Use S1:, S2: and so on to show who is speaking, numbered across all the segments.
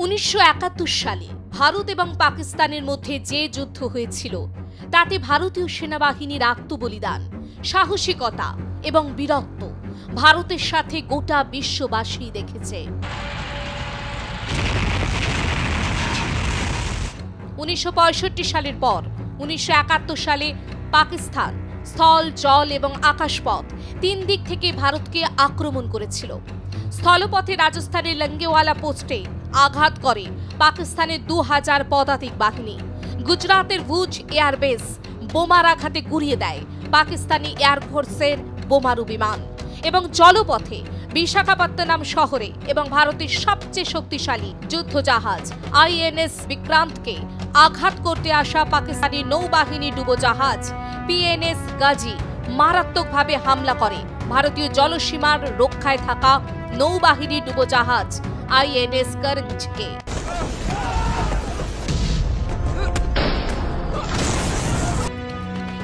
S1: 1971 সালে ভারত এবং পাকিস্তানের মধ্যে যে যুদ্ধ হয়েছিল তাতে ভারতীয় সেনাবাহিনীর আত্মবলিদান, সাহসিকতা এবং বীরত্ব ভারতের সাথে গোটা বিশ্ববাসী দেখেছে। 1965 সালের পর 1971 সালে পাকিস্তান স্থল, জল এবং আকাশপথ তিন দিক থেকে ভারতকে আক্রমণ করেছিল। স্থলপথে রাজস্থানের লঙ্গেওয়ালা পোস্টে আঘাত করে পাকিস্তানের 2000 পদাতিক বাহিনী। গুজরাতের ভুজ এয়ারবেস বোমার আঘাতে গুড়িয়ে দেয় পাকিস্তানি এয়ারফোর্সের বোমারু বিমান এবং জলপথে বিশাখাপত্তনম শহরে এবং ভারতের সবচেয়ে শক্তিশালী যুদ্ধজাহাজ INS বিক্রান্তকে আঘাত করতে আসা পাকিস্তানি নৌবাহিনী ডুবোজাহাজ PNS গাজী মারাত্মকভাবে হামলা করে ভারতীয় জলসীমার রক্ষায় থাকা নৌবাহিনী ডুবোজাহাজ INS করঞ্জকে।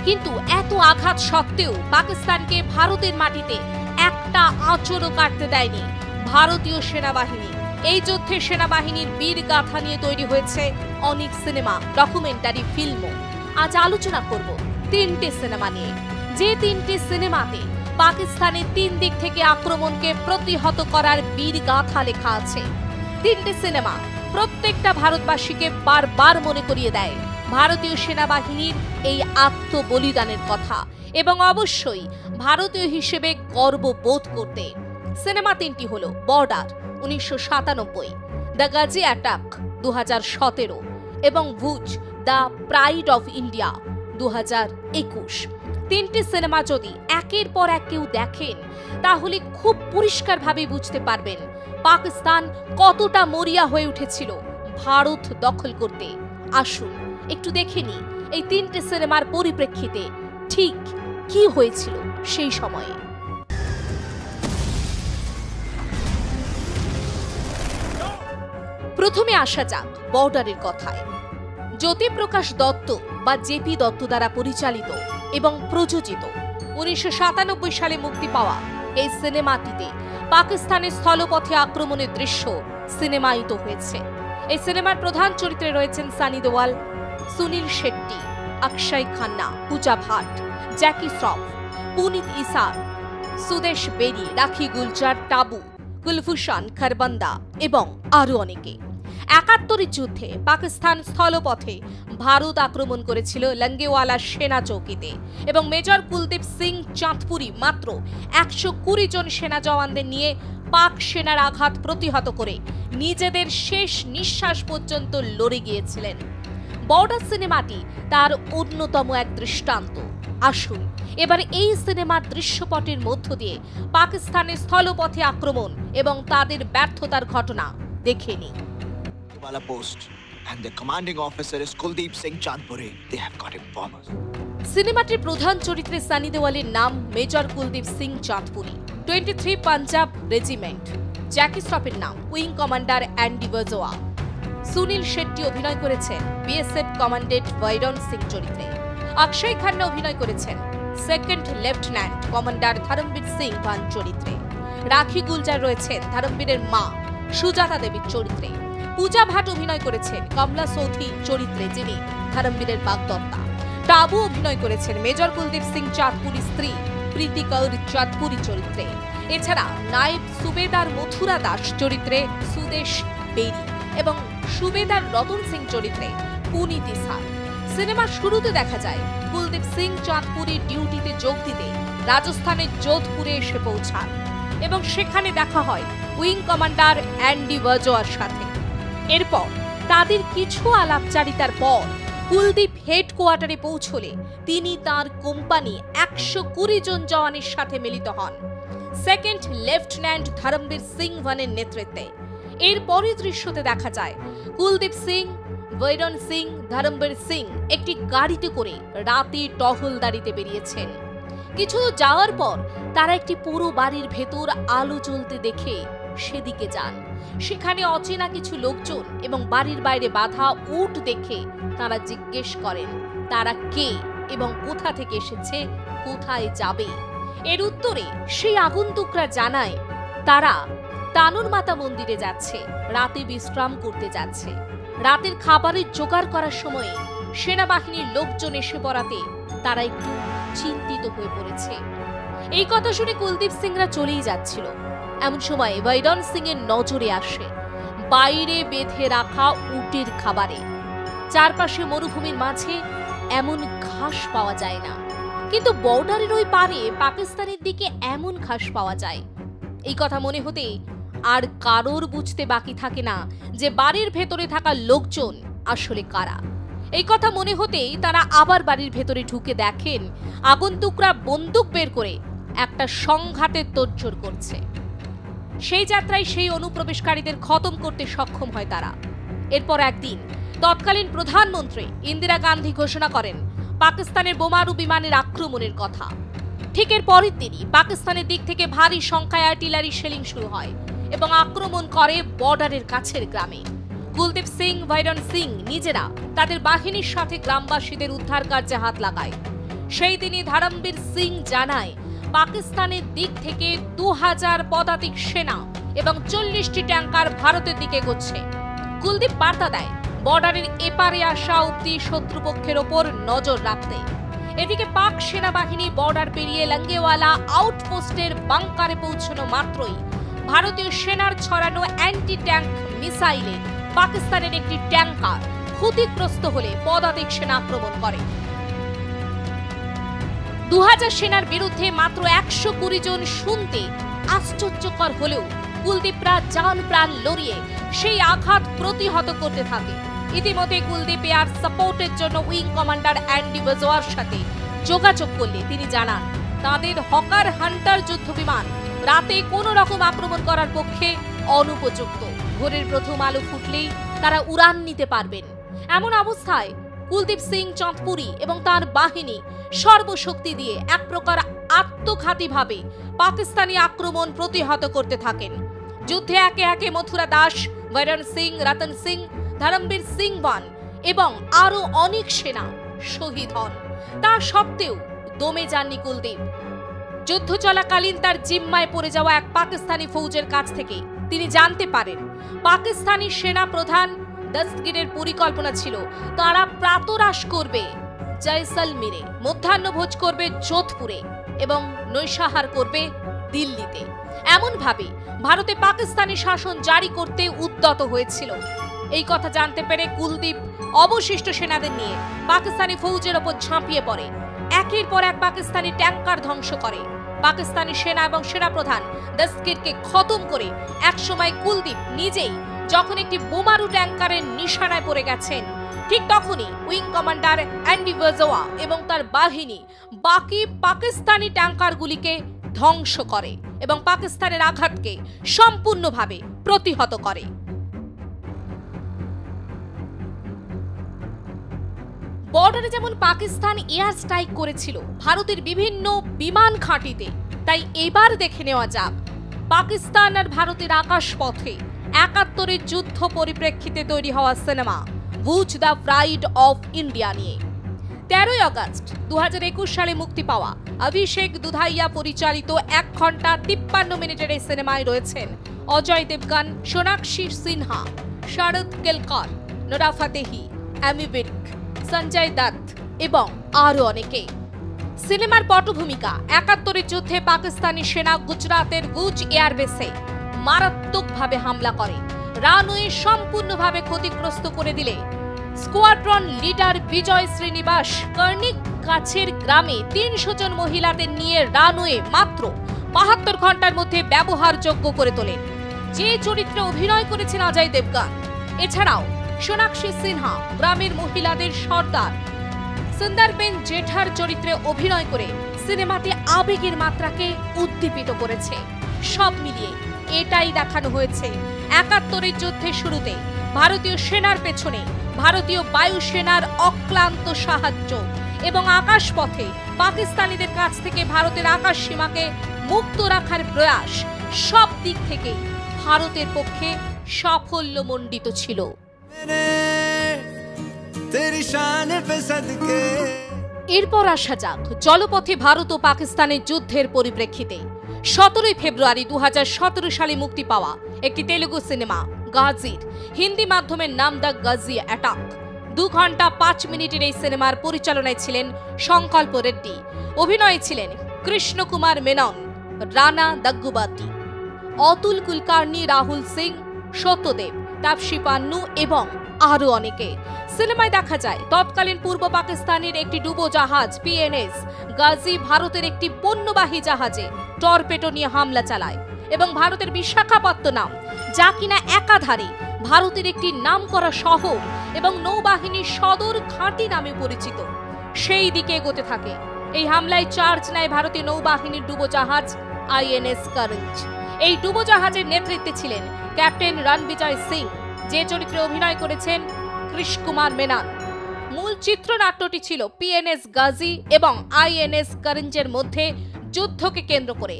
S1: কিন্তু এত আঘাত সত্ত্বেও পাকিস্তানকে ভারতের মাটিতে একটা আঁচড়ও কাটতে দেয়নি ভারতীয় সেনাবাহিনী। এই যুদ্ধে সেনাবাহিনীর বীর গাথা নিয়ে তৈরি হয়েছে অনেক সিনেমা, ডকুমেন্টারি ফিল্মও। আজ আলোচনা করব 3টে সিনেমা নিয়ে, যে 3টে সিনেমাতে পাকিস্তানের তিন দিক থেকে আক্রমণকে প্রতিহত করার বীর গাথা লেখা আছে। 3টে সিনেমা প্রত্যেকটা ভারতবাসীকে বারবার মনে করিয়ে দেয় ভারতীয় সেনাবাহিনীর এই আত্মবলিদানের কথা এবং অবশ্যই ভারতীয় হিসেবে গর্ববোধ করতে। সিনেমা 3টি হলো বর্ডার 1997, দ্য গাজী অ্যাটাক 2017 এবং ভুজ দ্য প্রাইড অফ ইন্ডিয়া 2021। 3টি সিনেমা যদি একের পর এক কেউ দেখেন তাহলে খুব পরিষ্কারভাবে বুঝতে পারবেন পাকিস্তান কতটা মরিয়া হয়ে উঠেছিল ভারত দখল করতে। আসুন একটু দেখে নিই এই 3টে সিনেমার পরিপ্রেক্ষিতে ঠিক কি হয়েছিল সেই সময়ে। প্রথমে আসা যাক বর্ডারের কথায়। জ্যোতিপ্রকাশ দত্ত বা JP দত্ত দ্বারা পরিচালিত এবং প্রযোজিত 1997 সালে মুক্তি পাওয়া এই সিনেমাটিতে পাকিস্তানের স্থলপথে আক্রমণের দৃশ্য সিনেমায়িত হয়েছে। এই সিনেমার প্রধান চরিত্রে রয়েছেন সানি দেওয়াল, সুনীল শেট্টি, অক্ষয় খান্না, পূজা ভাট, জ্যাকি শ্রফ, পুনিত ইসার, সুদেশ বেরি, রাখি গুলজার, টাবু, কুলভূষণ খরবন্দা এবং আরো অনেকে। 71 যুদ্ধে পাকিস্তান স্থলপথে ভারত আক্রমণ করেছিল লঙ্গেওয়ালা সেনা চৌকিতে এবং মেজর কুলদীপ সিং চাঁদপুরি মাত্র 120 জন সেনা জওয়ানদের নিয়ে পাক সেনার আঘাত প্রতিহত করে নিজেদের শেষ নিঃশ্বাস পর্যন্ত লড়ে গিয়েছিলেন। বর্ডার সিনেমাটি তার অন্যতম এক দৃষ্টান্ত। আসুন এবার এই সিনেমার দৃশ্যপটের মধ্য দিয়ে পাকিস্তানের স্থলপথে আক্রমণ এবং তাদের ব্যর্থতার ঘটনা দেখে নিই। সিনেমাটির প্রধান চরিত্রে সানি দেওয়ালের নাম মেজর কুলদীপ সিং চাঁদপুরি, 23 পাঞ্জাব রেজিমেন্ট। জ্যাকি শ্রফের নাম wing commander Andy Bajwa. Sunil Shetty অভিনয় করেছেন BSF কমান্ডেন্ট বৈরন সিং চরিত্রে। অক্ষয় খান্না অভিনয় করেছেন second lieutenant commander Dharamvir Singh ভান চরিত্রে। রাখি গুলজার রয়েছেন ধরমবীরের মা সুজাতা দেবীর চরিত্রে। পূজা ভাট অভিনয় করেছেন কমলা সৌধি চরিত্রে, যিনি ধরমবীরের বাগদত্তা। টাবু অভিনয় করেছেন মেজর কুলদীপ সিং চাঁদপুরির স্ত্রী প্রীতি কৌর চাঁদপুরি চরিত্রে। এছাড়া নায়েব সুবেদার মথুরা দাস চরিত্রে সুদেশ বেরি এবং সুবেদার রতন সিং চরিত্রে পুনিত ইসার। সিনেমার শুরুতে দেখা যায় কুলদীপ সিং চাঁদপুরি ডিউটিতে যোগ দিতে রাজস্থানের যোধপুরে এসে পৌঁছান এবং সেখানে দেখা হয় উইং কমান্ডার অ্যান্ডি বাজোয়ার সাথে। এরপর তাদের কিছু আলাপচারিতার পর কুলদীপ হেডকোয়ার্টারে পৌঁছলে তিনি তার কোম্পানি 120 জন জওয়ানের সাথে মিলিত হন সেকেন্ড লেফটেন্যান্ট ধরমবীর সিং ভানের নেতৃত্বে। এর পরের দৃশ্যতে দেখা যায় কুলদীপ সিং, বৈরন সিং, ধরমবীর সিং একটি গাড়িতে করে রাতে টহলদারিতে বেরিয়েছেন। কিছু যাওয়ার পর তারা একটি পুরো বাড়ির ভেতর আলো জ্বলতে দেখে সেদিকে যান। সেখানে অচেনা কিছু লোকজন এবং বাড়ির বাইরে বাঁধা উট দেখে তারা জিজ্ঞেস করেন তারা কে এবং কোথা থেকে এসেছে, কোথায় যাবে। এর উত্তরে সেই আগন্তুকরা জানায় তারা তানুর মাতা মন্দিরে যাচ্ছে, রাতে বিশ্রাম করতে যাচ্ছে। রাতের খাবারের জোগাড় করার সময়ে সেনাবাহিনীর লোকজন এসে পড়াতে তারা একটু চিন্তিত হয়ে পড়েছে। এই কথা শুনে কুলদীপ সিংরা চলেই যাচ্ছিল। এমন সময় ভাইরন সিং এর নজরে আসে বাইরে বেঁধে রাখা উটের খাবারে। চারপাশে মরুভূমির মাঝে এমন ঘাস পাওয়া যায় না, কিন্তু বর্ডারের ওই পারে পাকিস্তানের দিকে এমন ঘাস পাওয়া যায়। এই কথা মনে হতে আর কারোর বুঝতে বাকি থাকে না যে বাড়ির ভেতরে থাকা লোকজন আসলে কারা। এই কথা মনে হতেই তারা আবার বাড়ির ভেতরে ঢুকে দেখেন আগন্তুকরা বন্দুক বের করে একটা সংঘাতের তোড়জোড় করছে। সেই যাত্রায় সেই অনুপ্রবেশকারীদের খতম করতে সক্ষম হয় তারা। এরপর একদিন তৎকালীন প্রধানমন্ত্রী ইন্দিরা গান্ধী ঘোষণা করেন পাকিস্তানের বোমারু বিমানের আক্রমণের কথা। ঠিক এর পরের দিনই পাকিস্তানের দিক থেকে ভারী সংখ্যায় আর্টিলারি শেলিং শুরু হয় এবং আক্রমণ করে বর্ডারের কাছের গ্রামে। কুলদীপ সিং, ভাইরন সিং নিজেরা তাদের বাহিনীর সাথে গ্রামবাসীদের উদ্ধার কার্যে হাত লাগায়। সেই দিনই ধরমবীর সিং জানায় পাকিস্তানের দিক থেকে 2000 পদাতিক সেনা এবং 40টি ট্যাঙ্কার ভারতের দিকে এগোচ্ছে। কুলদীপ বার্তা দেয় বর্ডারের এপারে আসা অব্দি শত্রুপক্ষের ওপর নজর রাখতে। এদিকে পাক সেনাবাহিনী বর্ডার পেরিয়ে লঙ্গেওয়ালা আউটপোস্টের বাংকারে পৌঁছানো মাত্রই ভারতীয় সেনার ছড়ানো অ্যান্টি ট্যাঙ্ক মিসাইলে পাকিস্তানের একটি ট্যাঙ্কার ক্ষতিগ্রস্ত হলে পদাতিক সেনা আক্রমণ করে। 2000 সেনার বিরুদ্ধে মাত্র 120 জন শুনতে আশ্চর্যকর হলেও কুলদীপরা জান প্রাণ লড়িয়ে সেই আঘাত প্রতিহত করতে থাকে। ইতিমধ্যে কুলদীপ এয়ার সাপোর্টের জন্য উইং কমান্ডার অ্যান্ডি বাজোয়ার সাথে যোগাযোগ করলে তিনি জানান তাদের হকার হান্টার যুদ্ধ বিমান রাতে কোনো রকম আক্রমণ করার পক্ষে অনুপযুক্ত। ভোরের প্রথম আলো ফুটলেই তারা উড়ান নিতে পারবেন। এমন অবস্থায় কুলদীপ সিং চাঁদপুরি এবং তার বাহিনী সর্বশক্তি দিয়ে এক প্রকার আত্মঘাতীভাবে পাকিস্তানি আক্রমণ প্রতিহত করতে থাকেন। যুদ্ধে একে একে মথুরা দাস, ভাইরন সিং, রতন সিং, ধরমবীর সিং ওয়ান এবং আরো অনেক সেনা শহীদ হন। তা সত্ত্বেও দমে যাননি কুলদীপ। যুদ্ধ চলাকালীন তার জিম্মায় পড়ে যাওয়া এক পাকিস্তানি ফৌজের কাছ থেকে তিনি জানতে পারেন পাকিস্তানি সেনা প্রধান দস্তগীরের পরিকল্পনা ছিল তারা প্রাতরাশ করবে জয়সলমীরে, মধ্যাহ্নভোজ করবে যোধপুরে এবং নৈশাহার করবে দিল্লিতে। এমন ভাবে ভারতে পাকিস্তানি শাসন জারি করতে উদ্যত হয়েছিল। এই কথা জানতে পেরে কুলদীপ অবশিষ্ট সেনাদের নিয়ে পাকিস্তানি ফৌজের ওপর ঝাঁপিয়ে পড়ে একের পর এক পাকিস্তানি ট্যাঙ্কার ধ্বংস করে। পাকিস্তানি সেনা এবং সেনাপ্রধান দস্তগীরকে খতম করে একসময় কুলদীপ নিজেই যখন একটি বোমারু ট্যাঙ্কারের নিশানায় পড়ে গেছেন, ঠিক তখনই উইং কমান্ডার অ্যান্ডি বাজোয়া এবং তার বাহিনী বাকি পাকিস্তানি ট্যাঙ্কারগুলিকে ধ্বংস করে এবং পাকিস্তানের আঘাতকে সম্পূর্ণভাবে প্রতিহত করে। বর্ডারে যেমন পাকিস্তান এয়ার স্ট্রাইক করেছিল ভারতের বিভিন্ন বিমান ঘাঁটিতে, তাই এবার দেখে নেওয়া যাক পাকিস্তান আর ভারতের আকাশপথে 71-এর যুদ্ধ পরিপ্রেক্ষিতে তৈরি হওয়া cinema Bhuj the pride of India নিয়ে। 13 আগস্ট 2021 সালে মুক্তি পাওয়া অভিষেক দুধাইয়া পরিচালিত 1 ঘন্টা 53 মিনিটের এই সিনেমায় রয়েছেন অজয় দেবগন, সোনাক্ষী সিনহা, শারদ কেলকর, নোরা ফাতেহি, অ্যামি বির্ক, সঞ্জয় দত্ত এবং আরো অনেকে। সিনেমার পটভূমিকা 71-এর যুদ্ধে পাকিস্তানি সেনা গুজরাতের ভুজ এয়ারবেসে মারাত্মকভাবে হামলা করে, রানওয়ে সম্পূর্ণভাবে ক্ষতিগ্রস্ত করে দিলে স্কোয়াড্রন লিডার বিজয় শ্রীনিবাস কর্নিক কাছের গ্রামে 300 জন মহিলাদের নিয়ে রানওয়ে মাত্র 72 ঘন্টার মধ্যে ব্যবহারযোগ্য করে তোলেন। যে চরিত্রে অভিনয় করেছেন অজয় দেবগন, এছাড়াও সোনাক্ষী সিনহা গ্রামের মহিলাদের সর্দার সুন্দরবেন জেঠার চরিত্রে অভিনয় করে সিনেমাতে আবেগের মাত্রাকে উদ্দীপিত করেছে। সব মিলিয়ে এটাই দেখানো হয়েছে 71-এর যুদ্ধের শুরুতে ভারতীয় সেনার পেছনে ভারতীয় বায়ুসেনার অক্লান্ত সাহায্য এবং আকাশপথে পাকিস্তানিদের কাছ থেকে ভারতের আকাশ সীমাকে মুক্ত রাখার প্রয়াস সব দিক থেকে ভারতের পক্ষে সাফল্যমণ্ডিত ছিল। এরপর আসা যাক জলপথে ভারত ও পাকিস্তানের যুদ্ধের পরিপ্রেক্ষিতে। 17 ফেব্রুয়ারি 2017 সালে মুক্তি পাওয়া একটি তেলুগু সিনেমা গাজির হিন্দি মাধ্যমের নাম দ্য গাজি অ্যাটাক। 2 ঘন্টা 5 মিনিটের এই সিনেমার পরিচালনায় ছিলেন সংকল্প রেড্ডি। অভিনয়ে ছিলেন কৃষ্ণ কুমার মেনন, রানা দাগ্গুবাতি, অতুল কুলকার্নি, রাহুল সিং, সত্যদেব, তাপসী পান্নু এবং আরো অনেকে। সিনেমায় দেখা যায় তৎকালীন পূর্ব পাকিস্তানের একটি ডুবোজাহাজ পিএনএস গাজী ভারতের একটি পণ্যবাহী জাহাজে টর্পেডো নিয়ে হামলা চালায় এবং ভারতের বিশাখাপত্তনম, যা কিনা একাধারে ভারতের একটি নামকরা শহর এবং নৌবাহিনীর সদর ঘাঁটি নামে পরিচিত, সেই দিকে এগোতে থাকে। এই হামলায় চার্জ নেয় ভারতীয় নৌবাহিনীর ডুবোজাহাজ আইএনএস করঞ্জ। এই ডুবোজাহাজের নেতৃত্বে ছিলেন ক্যাপ্টেন রণবিজয় সিং, যে চরিত্রে অভিনয় করেছেন কৃষ্ণ কুমার মেনন। মূল চিত্রনাট্যটি ছিল পিএনএস গাজী এবং আইএনএস করঞ্জের মধ্যে যুদ্ধকে কেন্দ্র করে।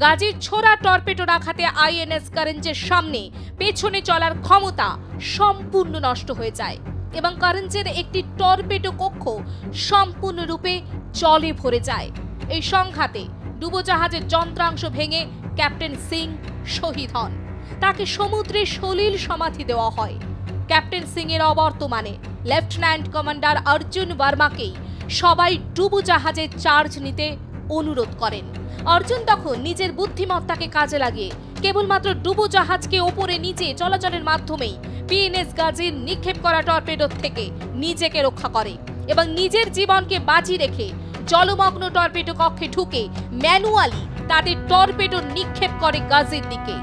S1: গাজীর ছোড়া টর্পেডোর আঘাতে আইএনএস করঞ্জের সামনে পেছনে চলার ক্ষমতা সম্পূর্ণ নষ্ট হয়ে যায় এবং করঞ্জের একটি টর্পেডো কক্ষ সম্পূর্ণরূপে জলে ভরে যায়। এই সংঘাতে ডুবোজাহাজের যন্ত্রাংশ ভেঙে ক্যাপ্টেন সিং শহীদ হন। তাকে সমুদ্রে সলিল সমাধি দেওয়া হয়। ক্যাপ্টেন সিং এর অবর্তমানে লেফটেন্যান্ট কমান্ডার অর্জুন বর্মাকেই সবাই ডুবোজাহাজে চার্জ নিতে অনুরোধ করেন। অর্জুন তখন নিজের বুদ্ধিমত্তাকে কাজে লাগিয়ে কেবলমাত্র ডুবোজাহাজকে ওপরে নিচে চলাচলের মাধ্যমেই পিএনএস গাজীর নিক্ষেপ করা টর্পেডোর থেকে নিজেকে রক্ষা করে এবং নিজের জীবনকে বাজি রেখে জলমগ্ন টর্পেডো কক্ষে ঢুকে ম্যানুয়ালি তাদের টর্পেডো নিক্ষেপ করে গাজীর দিকে।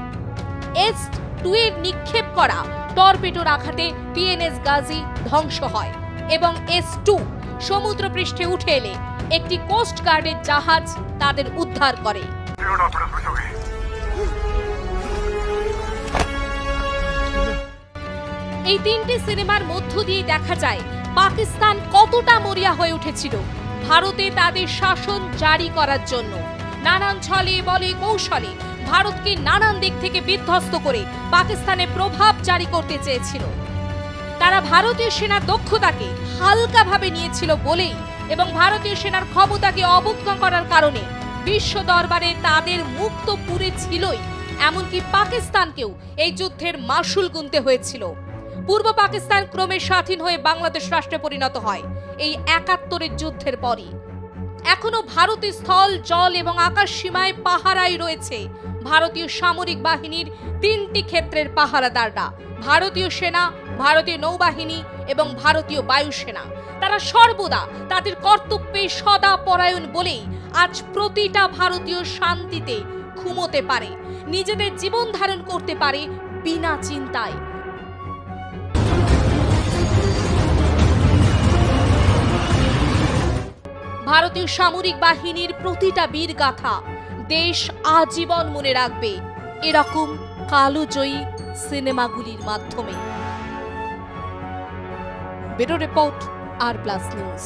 S1: S-2 এর নিক্ষেপ করা টর্পেডোর আঘাতে পিএনএস গাজী ধ্বংস হয় এবং S-2 সমুদ্রপৃষ্ঠে উঠে এলে একটি কোস্ট গার্ডের জাহাজ তাদের উদ্ধার করে। এই 3টি সিনেমার মধ্য দিয়ে দেখা যায় পাকিস্তান কতটা মরিয়া হয়ে উঠেছিল ভারতে তাদের শাসন জারি করার জন্য। নানান ছলে বলে কৌশলে ভারতকে নানান দিক থেকে বিধ্বস্ত করে পাকিস্তানে প্রভাব জারি করতে চেয়েছিল। তারা ভারতীয় সেনার দক্ষতাকে হালকাভাবে নিয়েছিল বলেই এবং ভারতীয় সেনার ক্ষমতাকে অবজ্ঞা করার কারণে বিশ্ব দরবারে তাদের মুখ তো পুরে ছিলই, এমনকি পাকিস্তানকেও এই যুদ্ধের মাসুল গুনতে হয়েছিল। পূর্ব পাকিস্তান ক্রমে স্বাধীন হয়ে বাংলাদেশ রাষ্ট্রে পরিণত হয় এই ৭১-এর যুদ্ধের পরই। এখনো ভারতের স্থল, জল এবং আকাশ সীমায় পাহারায় রয়েছে ভারতীয় সামরিক বাহিনীর 3টি ক্ষেত্রের পাহারাদাররা: ভারতীয় সেনা, ভারতীয় নৌবাহিনী এবং ভারতীয় বায়ুসেনা। তারা সর্বদা তাদের কর্তব্যে সদা পরায়ণ বলেই আজ প্রতিটা ভারতীয় শান্তিতে ঘুমোতে পারে, নিজেদের জীবন ধারণ করতে পারে বিনা চিন্তায়। ভারতীয় সামরিক বাহিনীর প্রতিটা বীর গাথা দেশ আজীবন মনে রাখবে এরকম কালোজয়ী সিনেমাগুলির মাধ্যমে। ব্যুরো রিপোর্ট, আর প্লাস নিউজ।